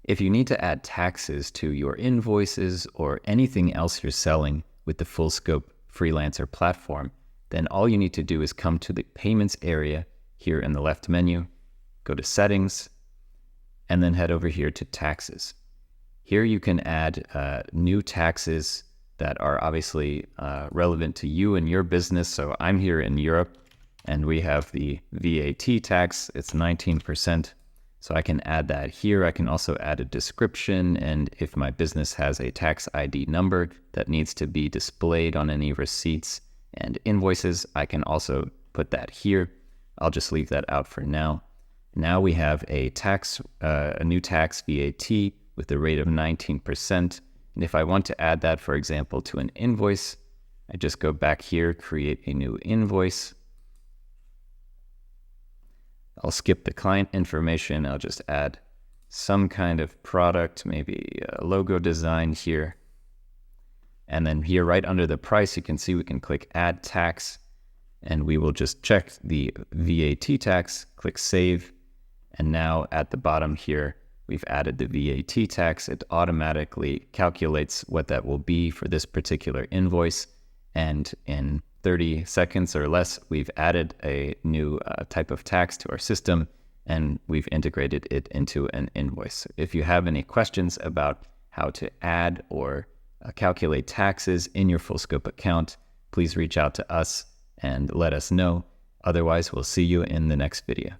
If you need to add taxes to your invoices or anything else you're selling with the full scope freelancer platform, then all you need to do is come to the payments area here in the left menu, go to settings, and then head over here to taxes. Here you can add new taxes that are obviously relevant to you and your business. So I'm here in Europe and we have the VAT tax, it's 19%. So I can add that here. I can also add a description, and if my business has a tax ID number that needs to be displayed on any receipts and invoices, I can also put that here. I'll just leave that out for now. Now we have a new tax VAT with the rate of 19%. And if I want to add that, for example, to an invoice, I just go back here, create a new invoice. I'll skip the client information. I'll just add some kind of product, maybe a logo design here. And then here right under the price, you can see we can click add tax, and we will just check the VAT tax, click save. And now at the bottom here, we've added the VAT tax. It automatically calculates what that will be for this particular invoice. And in 30 seconds or less, we've added a new type of tax to our system, and we've integrated it into an invoice. If you have any questions about how to add or calculate taxes in your full scope account, please reach out to us and let us know. Otherwise, we'll see you in the next video.